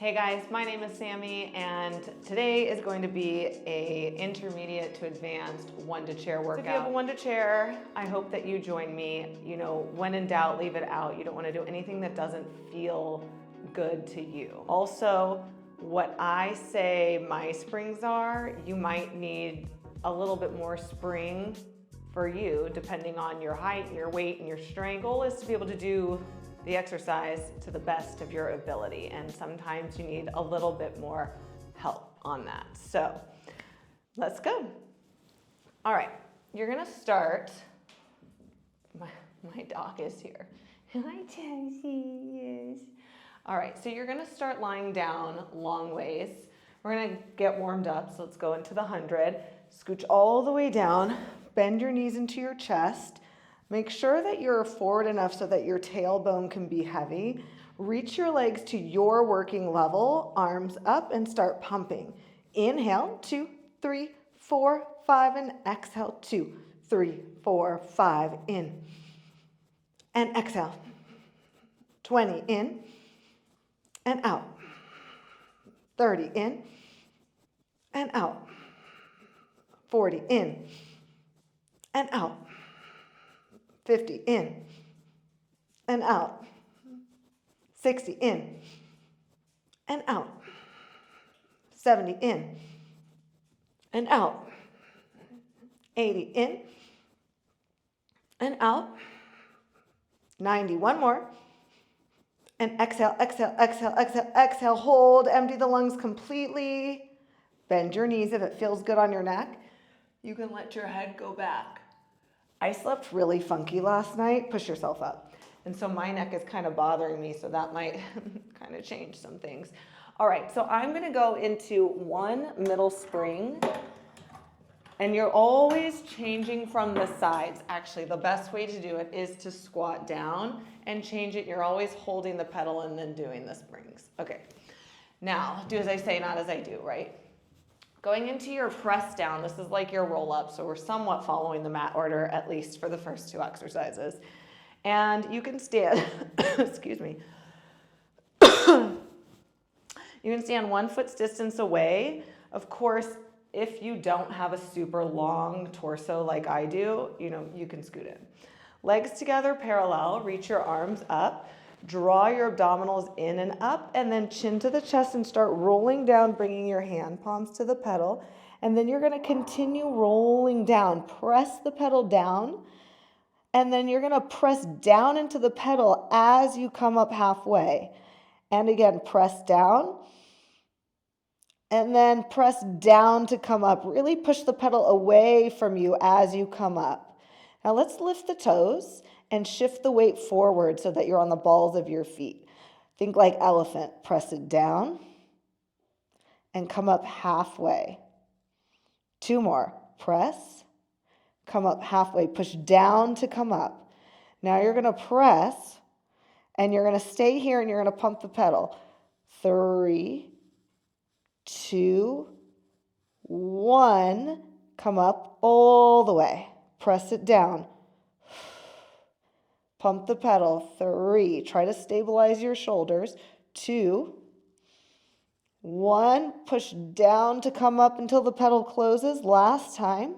Hey guys, my name is Sammy and today is going to be a intermediate to advanced Wunda Chair workout. So if you have a Wunda Chair, I hope that you join me. You know, when in doubt, leave it out. You don't want to do anything that doesn't feel good to you. Also, what I say my springs are, you might need a little bit more spring for you, depending on your height, and your weight, and your strength. The goal is to be able to do the exercise to the best of your ability, and sometimes you need a little bit more help on that. So let's go. All right, you're gonna start. My dog is here. Hi, Chelsea. All right, so you're gonna start lying down long ways. We're gonna get warmed up, so let's go into the 100. Scooch all the way down, bend your knees into your chest. Make sure that you're forward enough so that your tailbone can be heavy. Reach your legs to your working level, arms up, and start pumping. Inhale, 2, 3, 4, 5, and exhale, 2, 3, 4, 5, in. And exhale. 20 in and out. 30 in and out. 40 in and out. 50 in and out. 60 in and out. 70 in and out. 80 in and out. 90, one more. And exhale, exhale, exhale, exhale, exhale. Hold, empty the lungs completely. Bend your knees if it feels good on your neck. You can let your head go back. I slept really funky last night. Push yourself up. And so my neck is kind of bothering me, so that might kind of change some things. All right, so I'm gonna go into one middle spring, and you're always changing from the sides. Actually, the best way to do it is to squat down and change it. You're always holding the pedal and then doing the springs. Okay, now do as I say, not as I do, right? Going into your press down, this is like your roll up, so we're somewhat following the mat order, at least for the first two exercises. And you can stand, excuse me, you can stand 1 foot's distance away. Of course, if you don't have a super long torso like I do, you can scoot in. Legs together parallel, reach your arms up. Draw your abdominals in and up, and then chin to the chest and start rolling down, bringing your hand palms to the pedal. And then you're going to continue rolling down. Press the pedal down, and then you're going to press down into the pedal as you come up halfway. And again, press down, and then press down to come up. Really push the pedal away from you as you come up. Now let's lift the toes and shift the weight forward so that you're on the balls of your feet. Think like elephant. Press it down and come up halfway. 2 more. Press, come up halfway. Push down to come up. Now you're going to press, and you're going to stay here, and you're going to pump the pedal. 3, 2, 1. Come up all the way. Press it down. Pump the pedal. 3. Try to stabilize your shoulders. 2, 1. Push down to come up until the pedal closes. Last time.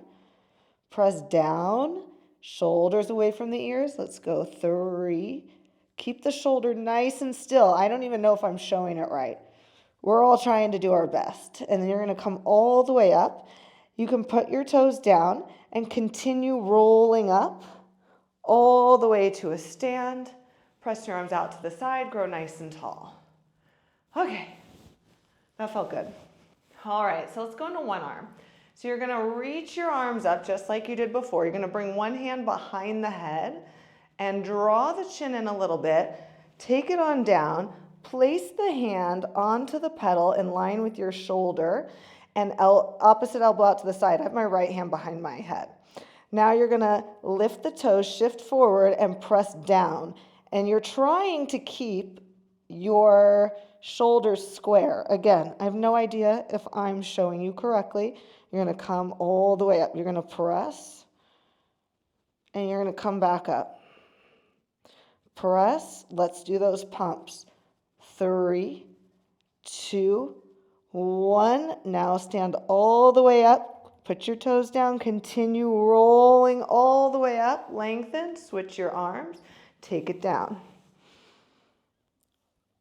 Press down. Shoulders away from the ears. Let's go. 3. Keep the shoulder nice and still. I don't even know if I'm showing it right. We're all trying to do our best. And then you're going to come all the way up. You can put your toes down and continue rolling up all the way to a stand. Press your arms out to the side, grow nice and tall. Okay, that felt good. All right, so let's go into one arm. So you're gonna reach your arms up just like you did before. You're gonna bring one hand behind the head and draw the chin in a little bit. Take it on down, place the hand onto the pedal in line with your shoulder and opposite elbow out to the side. I have my right hand behind my head. Now you're going to lift the toes, shift forward, and press down. And you're trying to keep your shoulders square. Again, I have no idea if I'm showing you correctly. You're going to come all the way up. You're going to press, and you're going to come back up. Press. Let's do those pumps. 3, 2, 1. Now stand all the way up. Put your toes down. Continue rolling all the way up. Lengthen. Switch your arms. Take it down.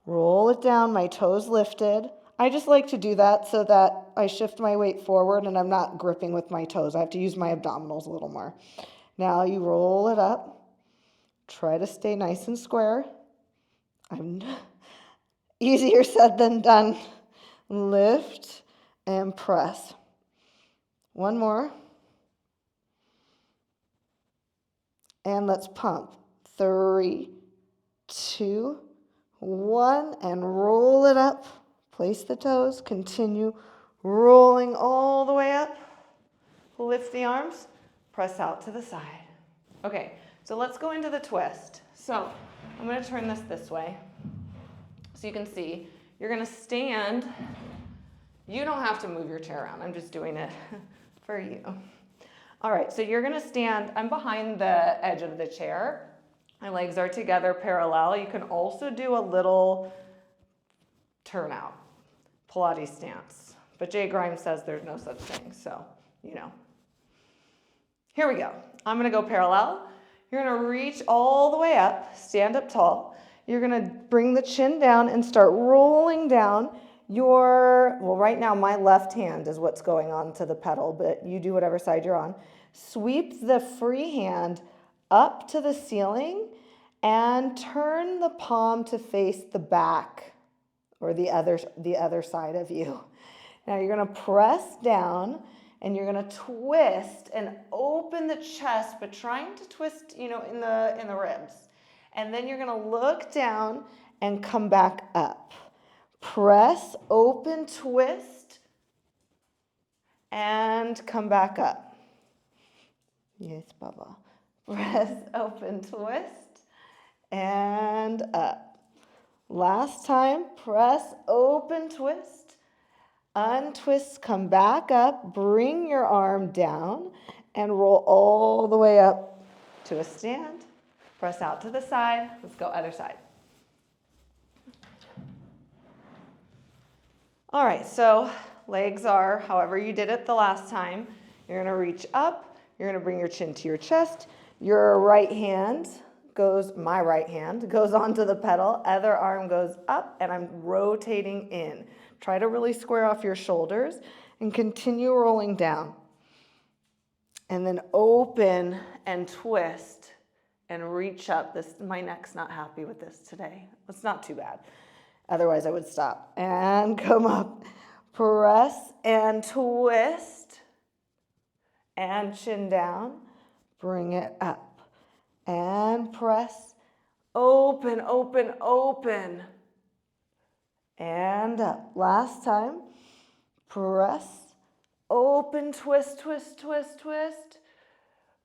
Roll it down. My toes lifted. I just like to do that so that I shift my weight forward and I'm not gripping with my toes. I have to use my abdominals a little more. Now you roll it up. Try to stay nice and square. Easier said than done. Lift and press. One more. And let's pump. 3, 2, 1. And roll it up. Place the toes. Continue rolling all the way up. Lift the arms. Press out to the side. Okay, so let's go into the twist. So I'm going to turn this way so you can see. You're going to stand. You don't have to move your chair around. I'm just doing it for you. All right, so you're going to stand. I'm behind the edge of the chair. My legs are together parallel. You can also do a little turnout, Pilates stance. But Jay Grimes says there's no such thing, so you know. Here we go. I'm going to go parallel. You're going to reach all the way up, stand up tall. You're going to bring the chin down and start rolling down well, right now my left hand is what's going on to the pedal, but you do whatever side you're on. Sweep the free hand up to the ceiling and turn the palm to face the back or the other side of you. Now you're going to press down and you're going to twist and open the chest, but trying to twist, in the ribs. And then you're going to look down and come back up. Press, open, twist, and come back up. Yes, Baba. Press, open, twist, and up. Last time, press, open, twist, untwist, come back up, bring your arm down, and roll all the way up to a stand. Press out to the side. Let's go other side. All right, so legs are however you did it the last time. You're going to reach up. You're going to bring your chin to your chest. Your right hand my right hand goes onto the pedal. Other arm goes up, and I'm rotating in. Try to really square off your shoulders and continue rolling down. And then open and twist and reach up. My neck's not happy with this today. It's not too bad. Otherwise, I would stop. And come up. Press and twist. And chin down. Bring it up. And press. Open, open, open. And up. Last time. Press. Open, twist, twist, twist, twist.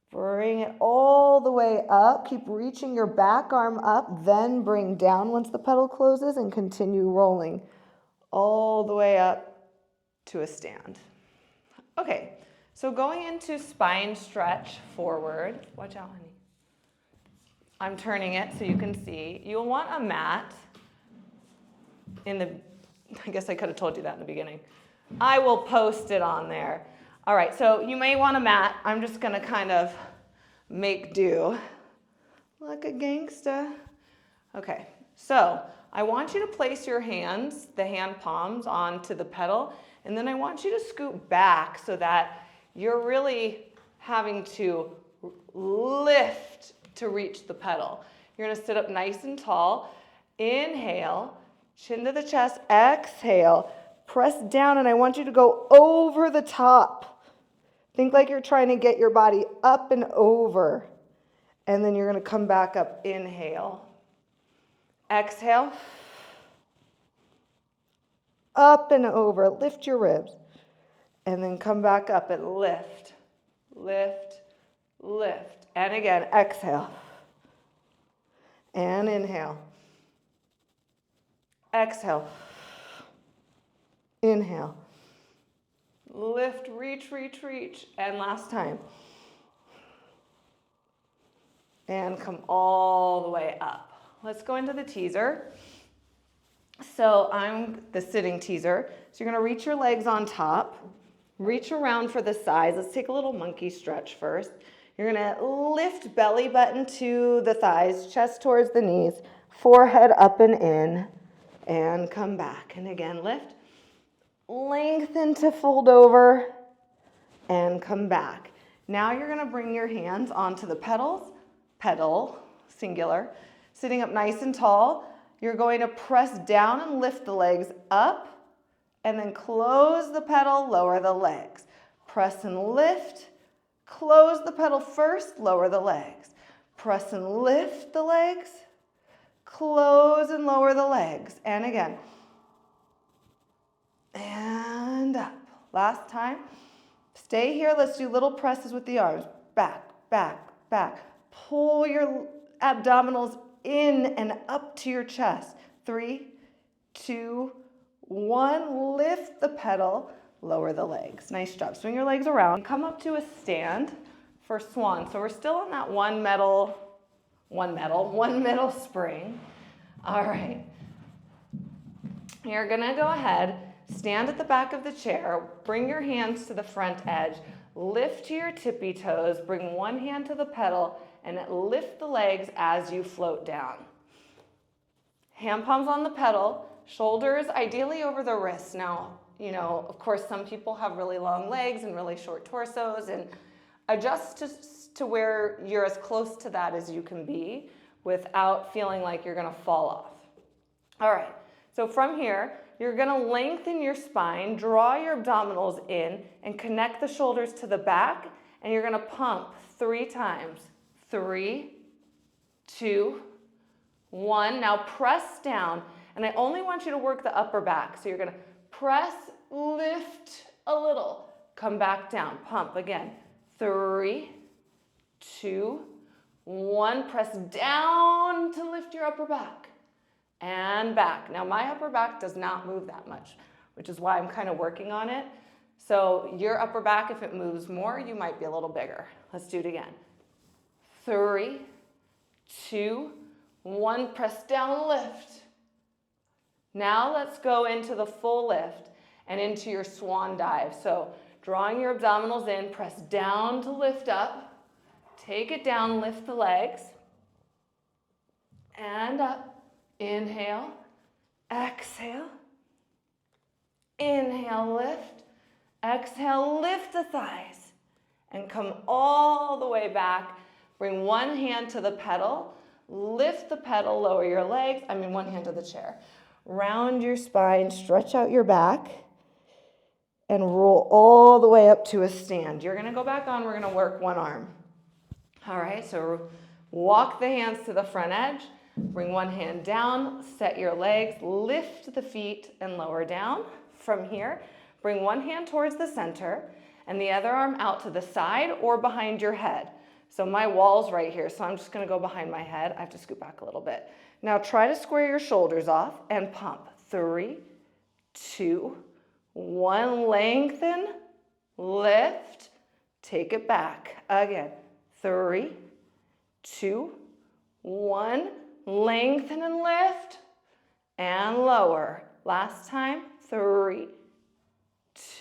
Bring it all the way up. Keep reaching your back arm up, then bring down once the pedal closes and continue rolling all the way up to a stand. Okay, so going into spine stretch forward. Watch out, honey. I'm turning it so you can see. You'll want a mat I guess I could have told you that in the beginning. I will post it on there. All right, so you may want a mat. I'm just going to kind of make do like a gangsta. Okay, so I want you to place your hands, the hand palms, onto the pedal, and then I want you to scoot back so that you're really having to lift to reach the pedal. You're going to sit up nice and tall. Inhale, chin to the chest. Exhale, press down, and I want you to go over the top. Think like you're trying to get your body up and over. And then you're going to come back up. Inhale. Exhale. Up and over. Lift your ribs. And then come back up and lift. Lift. Lift. And again, exhale. And inhale. Exhale. Inhale. Lift, reach, reach, reach. And last time. And come all the way up. Let's go into the teaser. So I'm the sitting teaser. So you're gonna reach your legs on top, reach around for the sides. Let's take a little monkey stretch first. You're gonna lift belly button to the thighs, chest towards the knees, forehead up and in, and come back. And again, lift, lengthen to fold over, and come back. Now you're gonna bring your hands onto the pedals, pedal, singular, sitting up nice and tall. You're going to press down and lift the legs up, and then close the pedal, lower the legs. Press and lift, close the pedal first, lower the legs. Press and lift the legs, close and lower the legs. And again, and up. Last time. Stay here. Let's do little presses with the arms. Back, back, back. Pull your abdominals in and up to your chest. 3, 2, 1. Lift the pedal, lower the legs. Nice job. Swing your legs around. Come up to a stand for Swan. So we're still on that one middle spring. All right. You're gonna go ahead, stand at the back of the chair, bring your hands to the front edge, lift to your tippy toes, bring one hand to the pedal, and lift the legs as you float down. Hand palms on the pedal, shoulders ideally over the wrists. Now, you know, of course, some people have really long legs and really short torsos, and adjust to where you're as close to that as you can be without feeling like you're gonna fall off. All right, so from here, you're gonna lengthen your spine, draw your abdominals in, and connect the shoulders to the back, and you're gonna pump 3 times. 3, 2, 1. Now press down, and I only want you to work the upper back. So you're gonna press, lift a little, come back down, pump again. 3, 2, 1. Press down to lift your upper back. And back. Now my upper back does not move that much, which is why I'm kind of working on it. So your upper back, if it moves more, you might be a little bigger. Let's do it again. 3, 2, 1. Press down, lift. Now let's go into the full lift and into your swan dive. So drawing your abdominals in, press down to lift up. Take it down, lift the legs. And up. Inhale, exhale, inhale, lift, exhale, lift the thighs, and come all the way back. Bring one hand to the pedal, lift the pedal, lower your legs, one hand to the chair. Round your spine, stretch out your back, and roll all the way up to a stand. You're gonna go back on, we're gonna work one arm. All right, so walk the hands to the front edge. Bring one hand down, set your legs, lift the feet and lower down. From here, bring one hand towards the center and the other arm out to the side or behind your head. So my wall's right here, so I'm just gonna go behind my head. I have to scoot back a little bit. Now try to square your shoulders off and pump. 3, 2, 1. Lengthen, lift, take it back. Again, 3, 2, 1. Lengthen and lift, and lower. Last time, 3,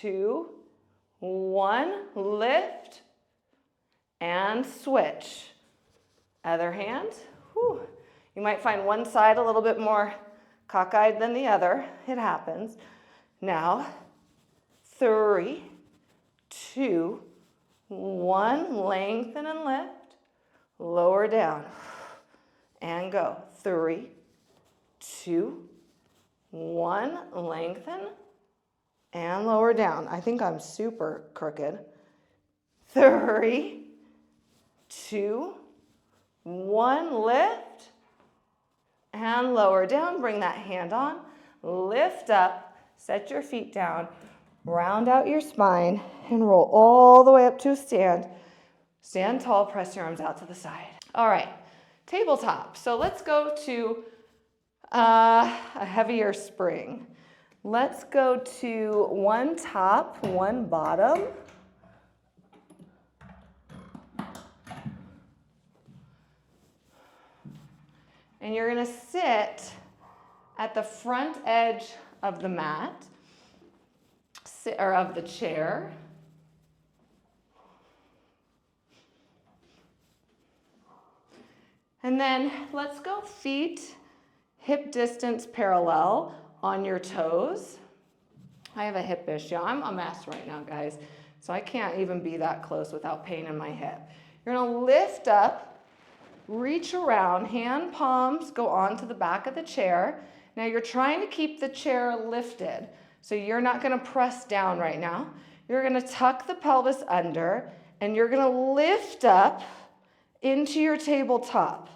2, 1. Lift, and switch. Other hand. Whew. You might find one side a little bit more cockeyed than the other. It happens. Now, 3, 2, 1. Lengthen and lift, lower down. And go. 3, 2, 1. Lengthen and lower down. I think I'm super crooked. 3, 2, 1. Lift and lower down. Bring that hand on. Lift up. Set your feet down. Round out your spine and roll all the way up to a stand. Stand tall. Press your arms out to the side. All right. Tabletop. So let's go to a heavier spring. Let's go to 1 top, 1 bottom. And you're gonna sit at the front edge of the mat, or of the chair. And then let's go feet hip distance parallel on your toes. I have a hip issue. I'm a mess right now, guys. So I can't even be that close without pain in my hip. You're gonna lift up, reach around, hand palms go onto the back of the chair. Now you're trying to keep the chair lifted. So you're not gonna press down right now. You're gonna tuck the pelvis under and you're gonna lift up into your tabletop.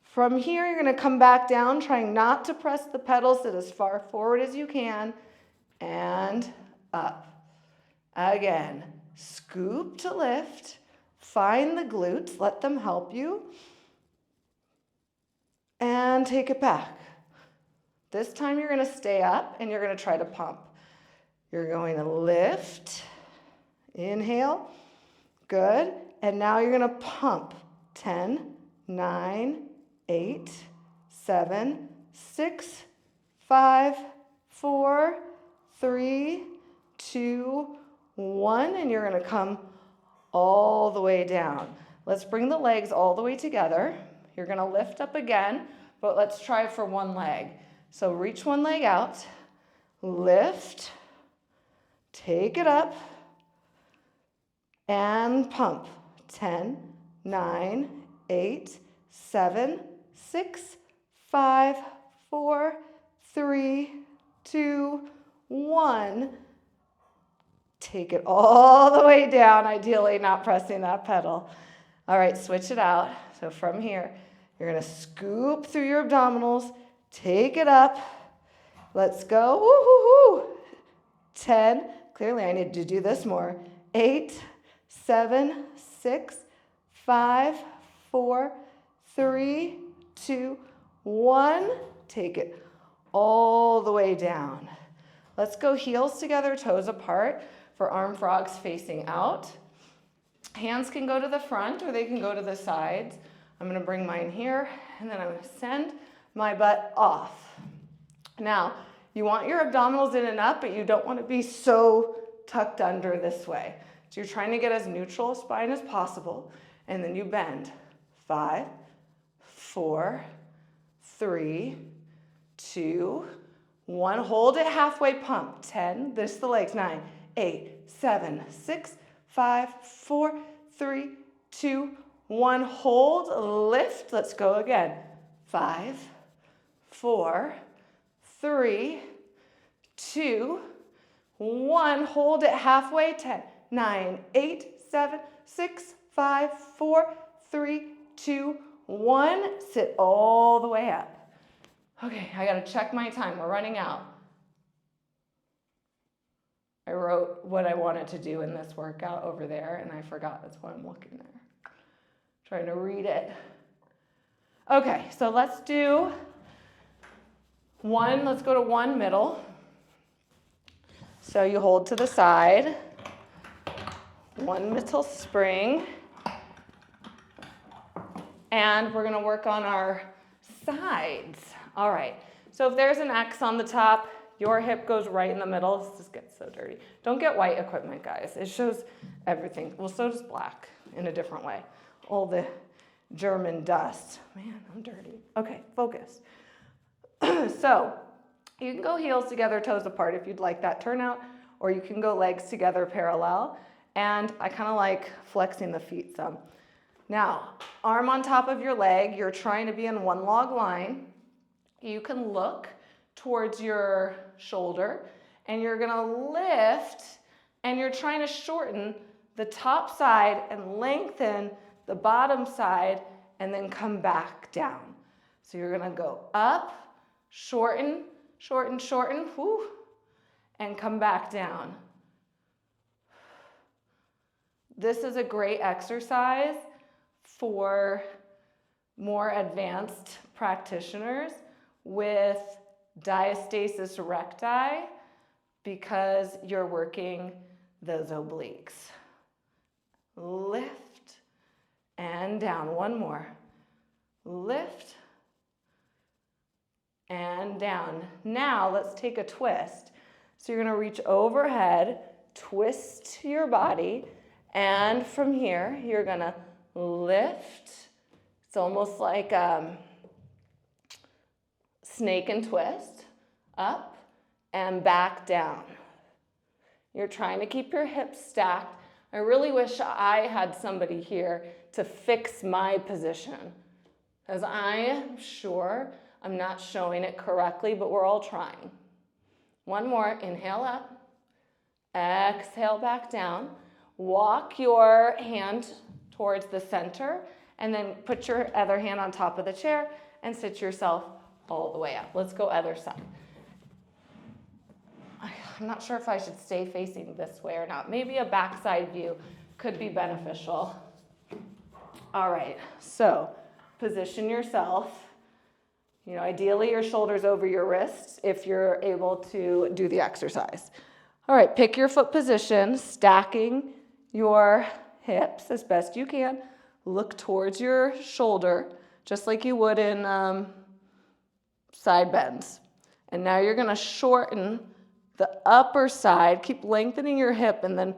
From here, you're gonna come back down, trying not to press the pedals, sit as far forward as you can, and up. Again, scoop to lift, find the glutes, let them help you, and take it back. This time you're gonna stay up and you're gonna try to pump. You're going to lift, inhale, good, and now you're gonna pump. 10, 9, 8, 7, 6, 5, 4, 3, 2, 1, and you're gonna come all the way down. Let's bring the legs all the way together. You're gonna lift up again, but let's try for one leg. So reach one leg out, lift, take it up, and pump. 10, 9, 8, 7, 6, 5, 4, 3, 2, 1. Take it all the way down, ideally not pressing that pedal. All right, switch it out. So from here, you're gonna scoop through your abdominals, take it up. Let's go, woo-hoo-hoo. 10, clearly I need to do this more. 8, 7, 6, 5, 4, 3, 2, 1. Take it all the way down. Let's go heels together, toes apart for arm frogs facing out. Hands can go to the front or they can go to the sides. I'm gonna bring mine here and then I'm gonna send my butt off. Now, you want your abdominals in and up, but you don't want to be so tucked under this way. So you're trying to get as neutral a spine as possible, and then you bend. 5, 4, 3, 2, 1. Hold it halfway, pump. 10, this the legs. 9, 8, 7, 6, 5, 4, 3, 2, 1. Hold, lift. Let's go again. 5, 4, 3, 2, 1. Hold it halfway. 10, 9, 8, 7, 6, 5, 4, 3, 2, 1. Sit all the way up. Okay, I gotta check my time. We're running out. I wrote what I wanted to do in this workout over there, and I forgot. That's why I'm looking there. Trying to read it. Okay, so let's do one. Let's go to one middle. So you hold to the side. One middle spring. And we're gonna work on our sides. All right, so if there's an X on the top, your hip goes right in the middle. This just gets so dirty. Don't get white equipment, guys. It shows everything. Well, so does black in a different way. All the German dust. Man, I'm dirty. Okay, focus. So you can go heels together, toes apart if you'd like that turnout, or you can go legs together parallel. And I kind of like flexing the feet some. Now, arm on top of your leg, you're trying to be in one log line. You can look towards your shoulder and you're gonna lift and you're trying to shorten the top side and lengthen the bottom side and then come back down. So you're gonna go up, shorten, shorten, shorten, whoo, and come back down. This is a great exercise for more advanced practitioners with diastasis recti because you're working those obliques. Lift and down. One more. Lift and down. Now let's take a twist. So you're gonna reach overhead, twist your body, and from here, you're gonna lift. It's almost like snake and twist, up and back down. You're trying to keep your hips stacked. I really wish I had somebody here to fix my position, because I am sure I'm not showing it correctly, but we're all trying. One more, inhale up, exhale back down. Walk your hand towards the center, and then put your other hand on top of the chair and sit yourself all the way up. Let's go other side. I'm not sure if I should stay facing this way or not. Maybe a backside view could be beneficial. All right, so position yourself. You know, ideally your shoulders over your wrists if you're able to do the exercise. All right, pick your foot position, stacking your hips as best you can. Look towards your shoulder, just like you would in side bends. And now you're gonna shorten the upper side. Keep lengthening your hip and then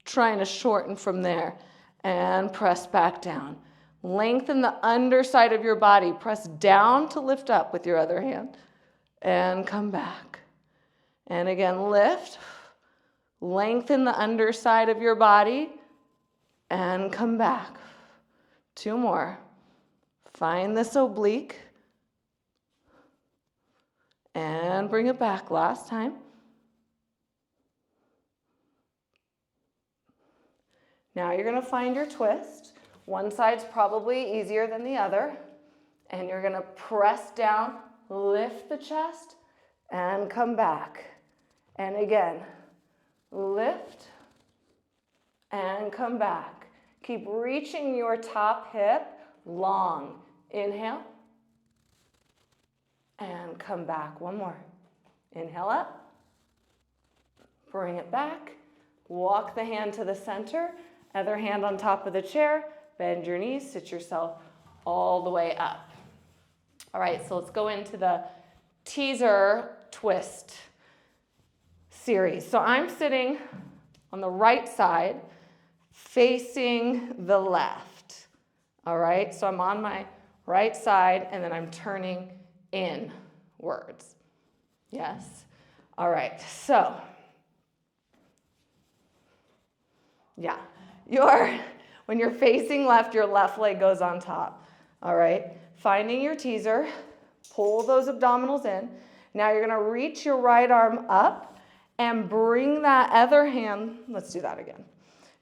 trying to shorten from there. And press back down. Lengthen the underside of your body. Press down to lift up with your other hand. And come back. And again, lift. Lengthen the underside of your body. And come back. 2 more. Find this oblique. And bring it back. Last time. Now you're going to find your twist. One side's probably easier than the other. And you're going to press down, lift the chest, and come back. And again, lift and come back. Keep reaching your top hip long. Inhale. And come back. One more. Inhale up. Bring it back. Walk the hand to the center. Other hand on top of the chair. Bend your knees. Sit yourself all the way up. All right, so let's go into the teaser twist series. So I'm sitting on the right side, facing the left. All right, so I'm on my right side, and then I'm turning inwards. Yes? All right, so, yeah, when you're facing left, your left leg goes on top. All right, finding your teaser, pull those abdominals in. Now you're gonna reach your right arm up and bring that other hand, let's do that again.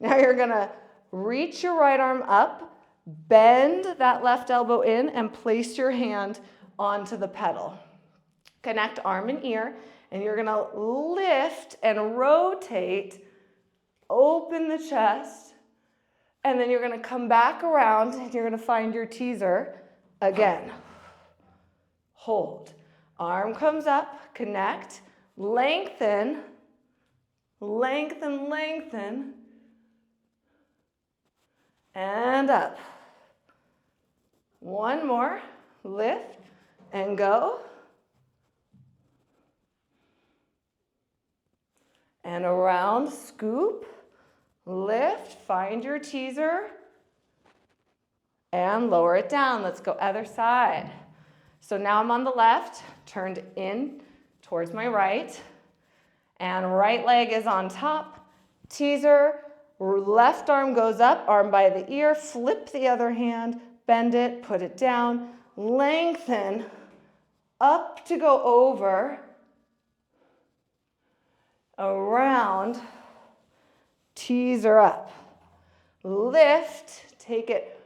Now you're gonna reach your right arm up, bend that left elbow in, and place your hand onto the pedal. Connect arm and ear, and you're gonna lift and rotate, open the chest, and then you're gonna come back around and you're gonna find your teaser again. Hold. Arm comes up, connect, lengthen, lengthen, lengthen, and up. One more, lift and go. And around, scoop, lift, find your teaser, and lower it down. Let's go other side. So now I'm on the left, turned in towards my right, and right leg is on top, teaser, left arm goes up, arm by the ear, flip the other hand, bend it, put it down, lengthen, up to go over, around, teaser up, lift, take it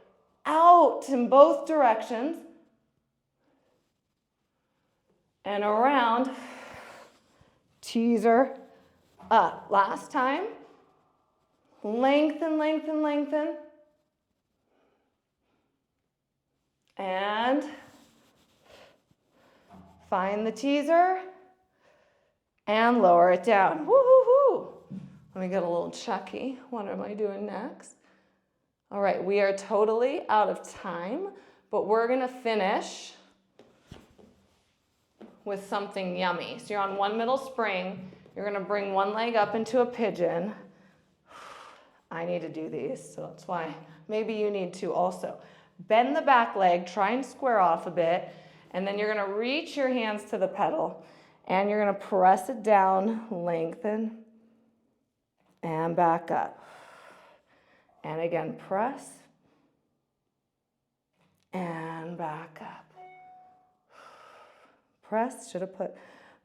out in both directions, and around, teaser up. Last time, lengthen, lengthen, lengthen, and find the teaser, and lower it down. Woo-hoo-hoo. Let me get a little checky. What am I doing next? All right, we are totally out of time, but we're gonna finish with something yummy. So you're on one middle spring. You're gonna bring one leg up into a pigeon. I need to do these, so that's why maybe you need to also. Bend the back leg, try and square off a bit, and then you're gonna reach your hands to the pedal, and you're gonna press it down, lengthen, and back up. And again, press, and back up. Press, should have put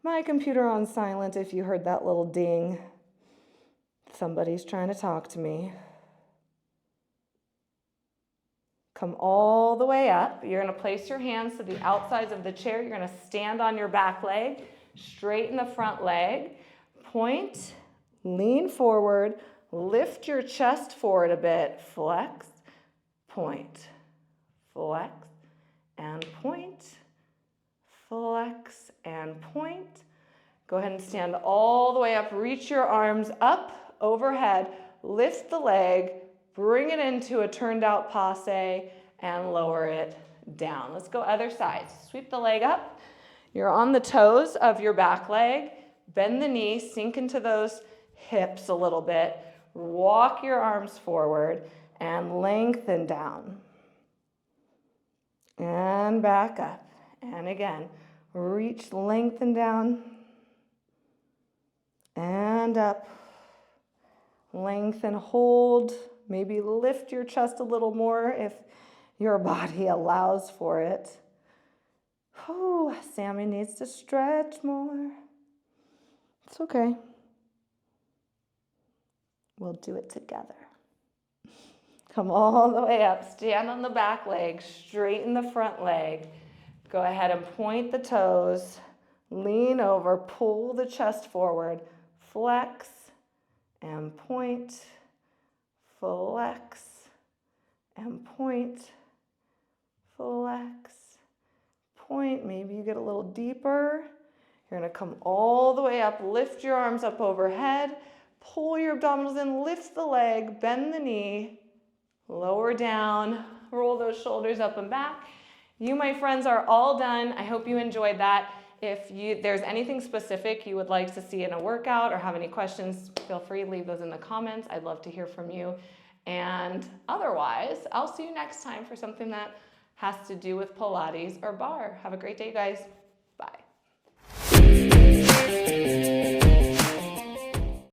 my computer on silent if you heard that little ding. Somebody's trying to talk to me. Come all the way up. You're gonna place your hands to the outsides of the chair. You're gonna stand on your back leg, straighten the front leg, point, lean forward, lift your chest forward a bit, flex, point, flex, and point, flex, and point. Go ahead and stand all the way up. Reach your arms up overhead. Lift the leg. Bring it into a turned out passe and lower it down. Let's go other side. Sweep the leg up. You're on the toes of your back leg. Bend the knees. Sink into those hips a little bit. Walk your arms forward and lengthen down. And back up. And again, reach, lengthen down. And up. Lengthen, hold. Maybe lift your chest a little more if your body allows for it. Oh, Sammy needs to stretch more. It's okay. We'll do it together. Come all the way up. Stand on the back leg. Straighten the front leg. Go ahead and point the toes. Lean over. Pull the chest forward. Flex and point. Flex and point. Flex. Point. Maybe you get a little deeper. You're going to come all the way up. Lift your arms up overhead. Pull your abdominals in. Lift the leg. Bend the knee. Lower down. Roll those shoulders up and back. You, my friends, are all done. I hope you enjoyed that. If there's anything specific you would like to see in a workout or have any questions, feel free to leave those in the comments. I'd love to hear from you. And otherwise, I'll see you next time for something that has to do with Pilates or bar. Have a great day, guys. Bye.